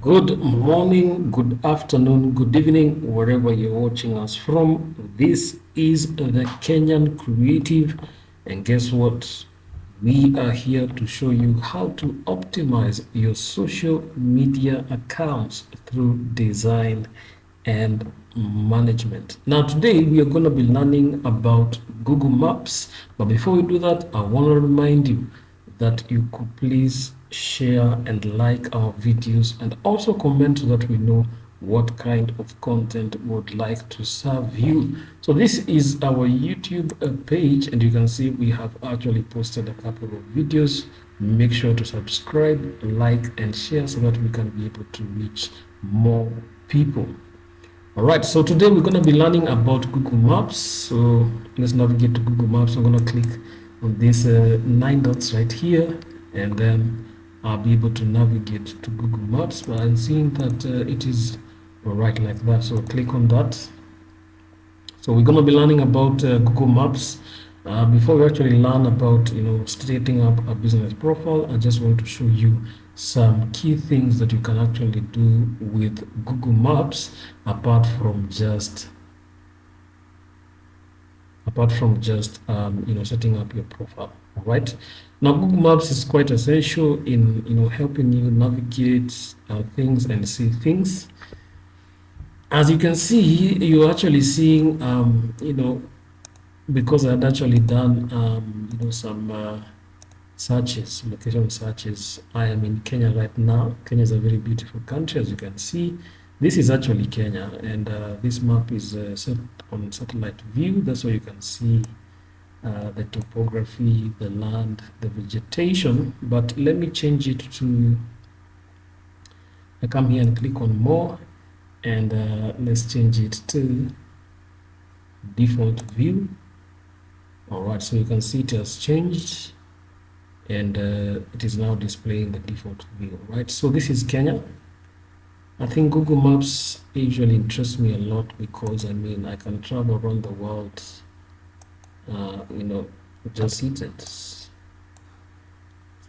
Good morning, good afternoon, good evening, wherever you're watching us from. This is the Kenyan Creative, and guess what? We are here to show you how to optimize your social media accounts through design and management. Now, today we are going to be learning about Google Maps, but before we do that, I want to remind you that you could please share and like our videos and also comment so that we know what kind of content we would like to serve you. So this is our YouTube page, and you can see we have actually posted a couple of videos. Make sure to subscribe, like, and share so that we can be able to reach more people. All right, so today we're going to be learning about Google Maps. So let's navigate to Google Maps. I'm going to click on these 9 dots right here, and then I'll be able to navigate to Google Maps. But I'm seeing that it is right like that. So click on that. So we're going to be learning about Google Maps. Before we actually learn about setting up a business profile, I just want to show you some key things that you can actually do with Google Maps apart from just setting up your profile. All right, now Google Maps is quite essential in helping you navigate things and see things. As you can see, you're actually seeing because I had actually done some searches, location searches. I am in Kenya right now. Kenya is a very beautiful country, as you can see. This is actually Kenya, and this map is set on satellite view. That's why you can see the topography, the land, the vegetation. But let me change it to, I come here and click on more, and let's change it to default view. All right, so you can see it has changed, and it is now displaying the default view. Right, so this is Kenya. I think Google Maps usually interests me a lot because I can travel around the world, just hit it. So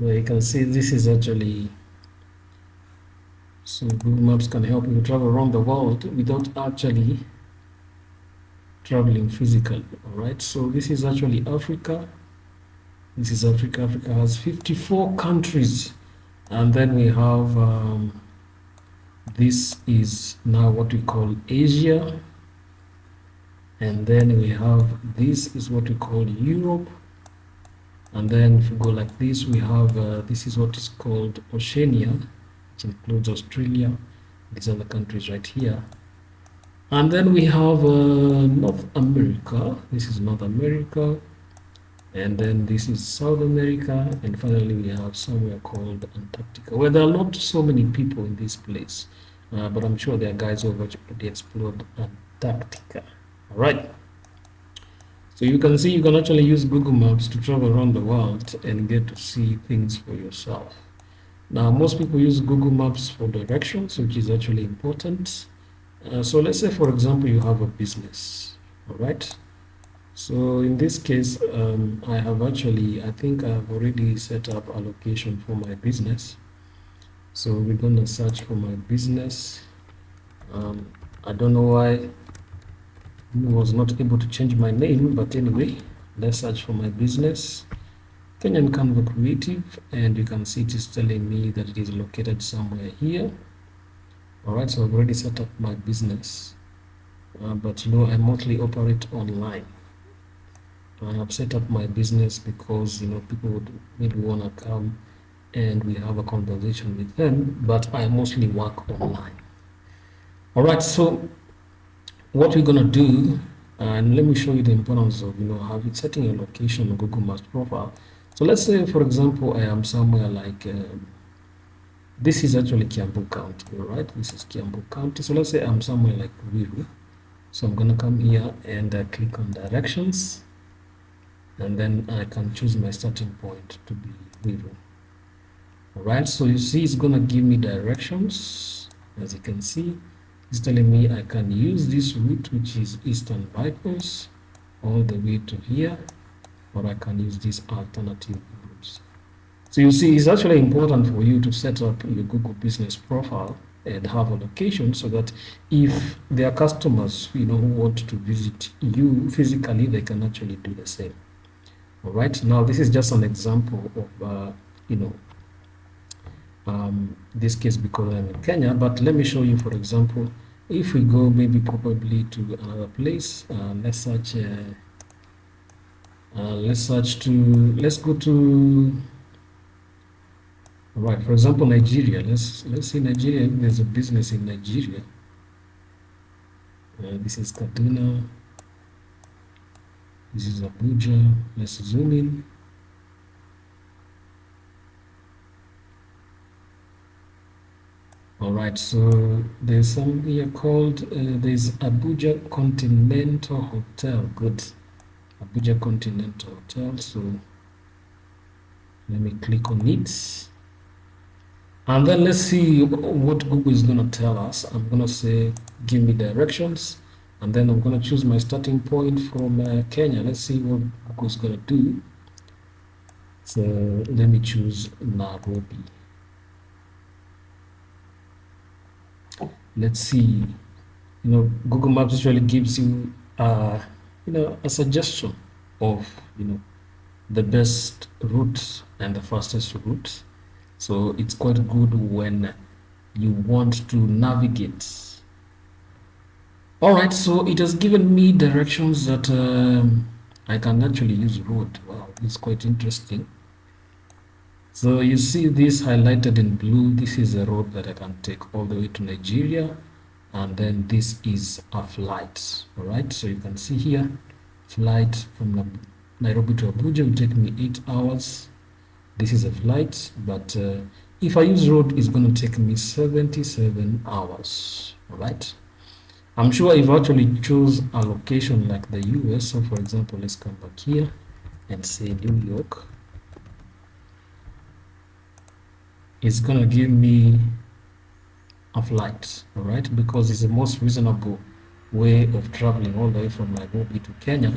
you can see this is actually, so Google Maps can help you travel around the world without actually traveling physically. All right, so this is actually Africa. This is Africa. Africa has 54 countries, and then we have this is now what we call Asia, and then we have this is what we call Europe, and then if we go like this, we have this is what is called Oceania, which includes Australia. These are the countries right here. And then we have North America. This is North America. And then this is South America. And finally, we have somewhere called Antarctica, where there are not so many people in this place. But I'm sure there are guys who have already explored Antarctica. All right. So you can see you can actually use Google Maps to travel around the world and get to see things for yourself. Now, most people use Google Maps for directions, which is actually important. So let's say, for example, you have a business, all right? So in this case, I think I've already set up a location for my business. So we're gonna search for my business. I don't know why I was not able to change my name, but anyway, let's search for my business. Kenyan Canva Creative, and you can see it is telling me that it is located somewhere here. All right, so I've already set up my business, but I mostly operate online. I have set up my business because people would maybe want to come and we have a conversation with them, but I mostly work online. All right, so what we're gonna do, and let me show you the importance of setting a location on Google Maps profile. So let's say, for example, I am somewhere like this is actually Kiambu County, right? This is Kiambu County. So let's say I'm somewhere like Ruiru. So I'm going to come here and click on directions. And then I can choose my starting point to be Ruiru. All right, so you see it's going to give me directions. As you can see, it's telling me I can use this route, which is Eastern Bypass, all the way to here, or I can use these alternative routes. So you see, it's actually important for you to set up your Google business profile and have a location so that if there are customers, who want to visit you physically, they can actually do the same. All right. Now, this is just an example of, this case because I'm in Kenya, but let me show you, for example, if we go maybe probably to another place, let's go to, all right, for example, Nigeria. Let's say Nigeria, if there's a business in Nigeria. This is Kaduna. This is Abuja. Let's zoom in. All right, so there's some here called, there's Abuja Continental Hotel. Good. Abuja Continental Hotel. So let me click on it. And then let's see what Google is going to tell us. I'm going to say, give me directions. And then I'm going to choose my starting point from Kenya. Let's see what Google is going to do. So let me choose Nairobi. Let's see. Google Maps usually gives you, a suggestion of, the best route and the fastest route. So it's quite good when you want to navigate. All right, so it has given me directions that I can actually use road. Wow, it's quite interesting. So you see this highlighted in blue. This is a road that I can take all the way to Nigeria. And then this is a flight. All right, so you can see here, flight from Nairobi to Abuja will take me 8 hours. This is a flight, but if I use road, it's going to take me 77 hours. All right. I'm sure if I actually choose a location like the US, so for example, let's come back here and say New York. It's going to give me a flight, all right, because it's the most reasonable way of traveling all the way from Nairobi to Kenya.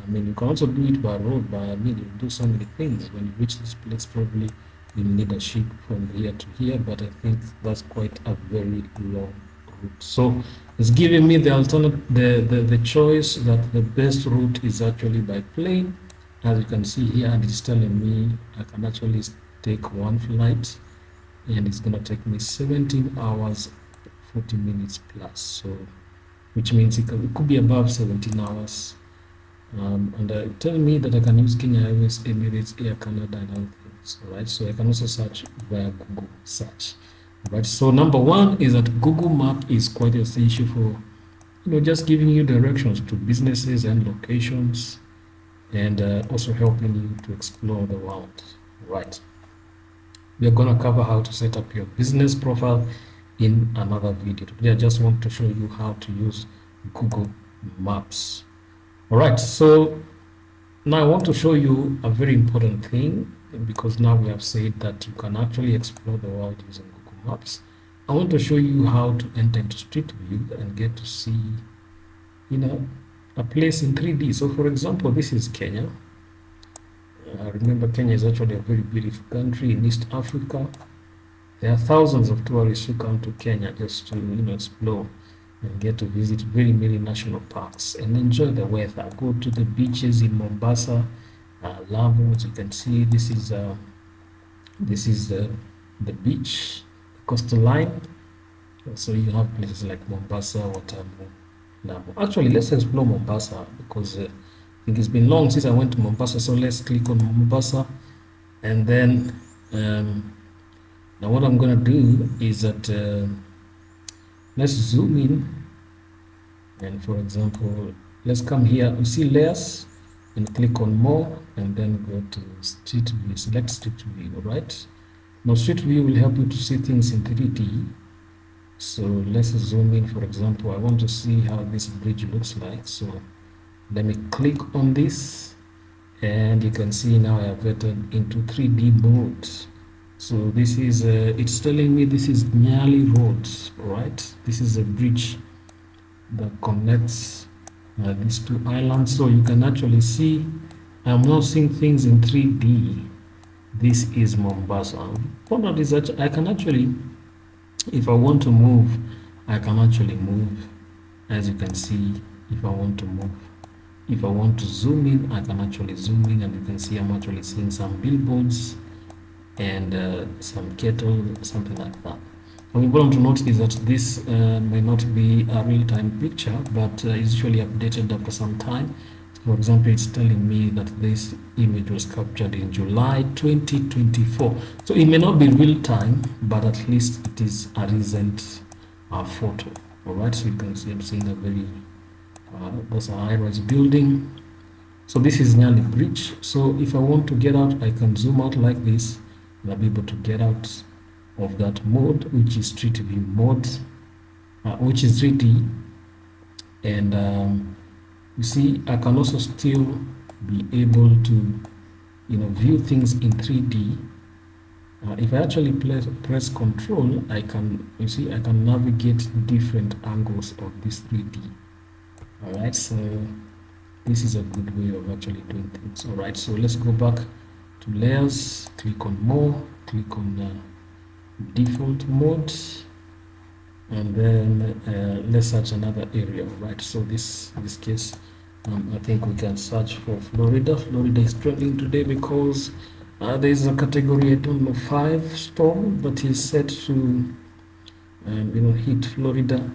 I mean, you can also do it by road, but I mean, you do so many things. When you reach this place, probably you need a ship from here to here, but I think that's quite a very long route. So it's giving me the alternate, the choice that the best route is actually by plane. As you can see here, and it's telling me I can actually take one flight, and it's going to take me 17 hours 40 minutes plus, so which means it could be above 17 hours. And tell me that I can use Kenya Airways, Emirates, Air Canada, and other things. All right, so I can also search via Google search. All right, so number one is that Google Map is quite essential for just giving you directions to businesses and locations, and also helping you to explore the world. All right, we are going to cover how to set up your business profile in another video. Today I just want to show you how to use Google Maps. All right, so now I want to show you a very important thing, because now we have said that you can actually explore the world using Google Maps. I want to show you how to enter into Street View and get to see, a place in 3D. So for example, this is Kenya. Remember, Kenya is actually a very beautiful country in East Africa. There are thousands of tourists who come to Kenya just to, explore and get to visit very many national parks and enjoy the weather. Go to the beaches in Mombasa, Lamu. As you can see, this is the beach, the coastal line. So you have places like Mombasa, Watamu, Lamu. Actually, let's explore Mombasa, because I think it's been long since I went to Mombasa. So let's click on Mombasa, and then now what I'm gonna do is that let's zoom in, and for example, let's come here. You see layers, and click on more, and then go to Street View. Select Street View. All right. Now Street View will help you to see things in 3D. So let's zoom in. For example, I want to see how this bridge looks like. So let me click on this, and you can see now I have entered into 3D mode. So this is it's telling me this is Nyali Road, right? This is a bridge that connects these two islands. So you can actually see I'm now seeing things in 3D. This is Mombasa. What is that? I can actually if I want to move, I can actually move, as you can see. If I want to move, if I want to zoom in, I can actually zoom in, and you can see I'm actually seeing some billboards and some kettle, something like that. What important to note is that this may not be a real-time picture, but is usually updated after some time. For example, it's telling me that this image was captured in July 2024. So it may not be real time, but at least it is a recent photo. All right, so you can see I'm seeing a very, that's a high-rise building. So this is nearly bridge. So if I want to get out, I can zoom out like this, and I'll be able to get out of that mode, which is street view mode, which is 3D. And you see, I can also still be able to, view things in 3D. If I actually press Control, I can, you see, I can navigate different angles of this 3D. All right, so this is a good way of actually doing things. All right, so let's go back to layers, click on more, click on default mode, and then let's search another area. Right, so in this case, I think we can search for Florida. Florida is trending today because there is a category, I don't know, 5 storm that is set to hit Florida.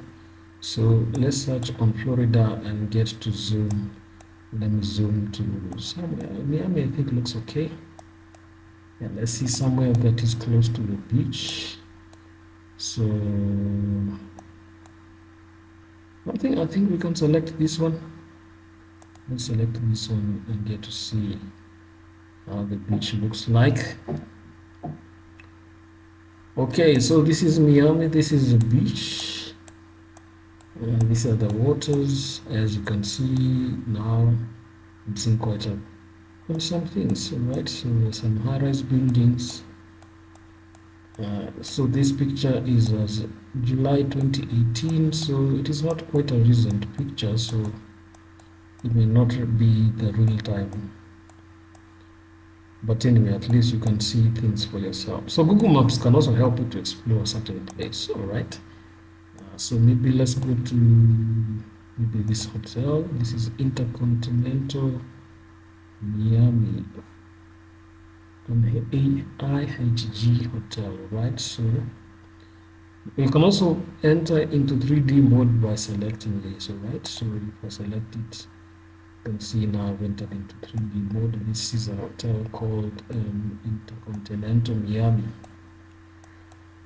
So let's search on Florida and get to zoom. Let me zoom to somewhere. Miami, I think looks okay. Yeah, let's see somewhere that is close to the beach. So I think we can select this one. Let's select this one and get to see how the beach looks like. Okay, so this is Miami. This is the beach. These are the waters. As you can see now, I'm seeing quite some things, right? So some high-rise buildings. So this picture is as July 2018, so it is not quite a recent picture, so it may not be the real time. But anyway, at least you can see things for yourself. So Google Maps can also help you to explore a certain place, all right? So maybe let's go to maybe this hotel. This is Intercontinental Miami, IHG Hotel, right? So you can also enter into 3D mode by selecting this, all right? So if I select it, you can see now I've entered into 3D mode. This is a hotel called Intercontinental Miami.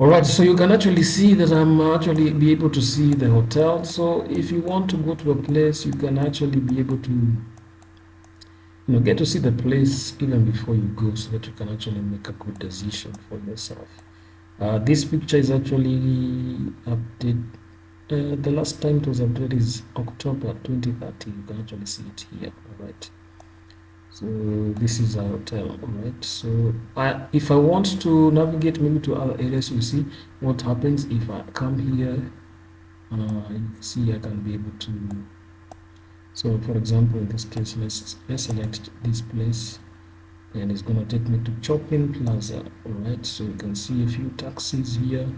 All right, so you can actually see that I'm actually be able to see the hotel. So if you want to go to a place, you can actually be able to get to see the place even before you go, so that you can actually make a good decision for yourself. This picture is actually updated. The last time it was updated is October 2013. You can actually see it here. All right. So this is our hotel. All right. So if I want to navigate maybe to other areas, you see what happens if I come here. You see I can be able to. So for example, in this case, let's select this place, and it's going to take me to Shopping Plaza. All right, so you can see a few taxis here,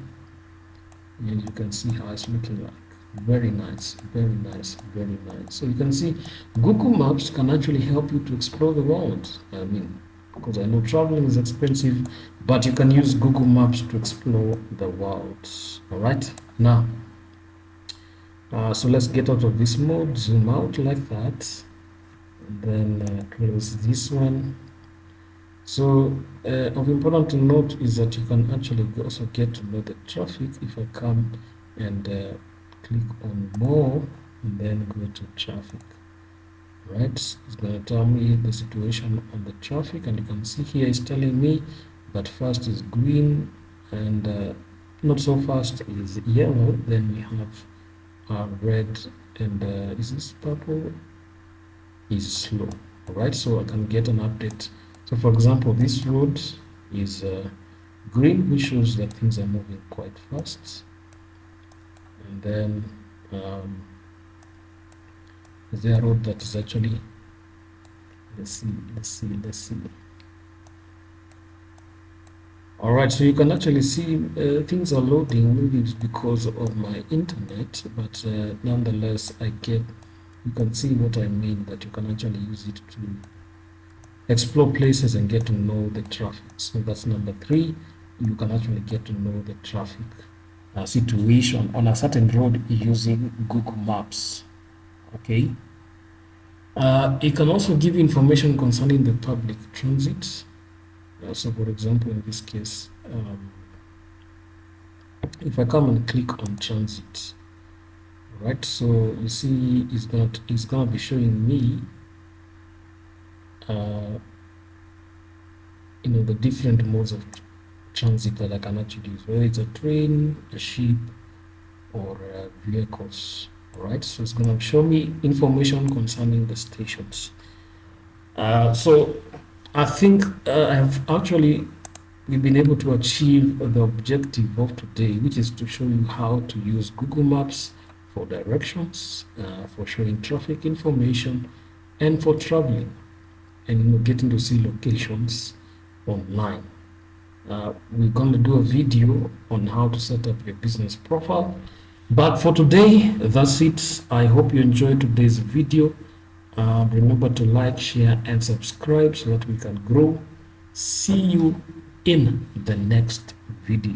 and you can see how it's looking like. Very nice, very nice, very nice. So you can see Google Maps can actually help you to explore the world. I mean, because I know traveling is expensive, but you can use Google Maps to explore the world. All right, now so let's get out of this mode, zoom out like that, and then close this one. So of important to note is that you can actually also get to know the traffic. If I come and click on more and then go to traffic, right, it's going to tell me the situation on the traffic, and you can see here it's telling me that fast is green and not so fast is yellow. Then we have red, and is this purple is slow. All right, so I can get an update. So for example, this road is green, which shows that things are moving quite fast. And then is there a road that is actually, let's see. All right, so you can actually see things are loading. Maybe it's because of my internet, but nonetheless, you can see what I mean, that you can actually use it to explore places and get to know the traffic. So that's number 3. You can actually get to know the traffic situation on a certain road using Google Maps. Okay. It can also give information concerning the public transit. So for example, in this case, if I come and click on transit, right, so you see it's gonna be showing me the different modes of transit that I can actually use, whether it's a train, a ship, or vehicles. All right, so it's gonna show me information concerning the stations. So I think we've been able to achieve the objective of today, which is to show you how to use Google Maps for directions, for showing traffic information, and for traveling, and getting to see locations online. We're going to do a video on how to set up your business profile. But for today, that's it. I hope you enjoyed today's video. Remember to like, share, and subscribe so that we can grow. See you in the next video.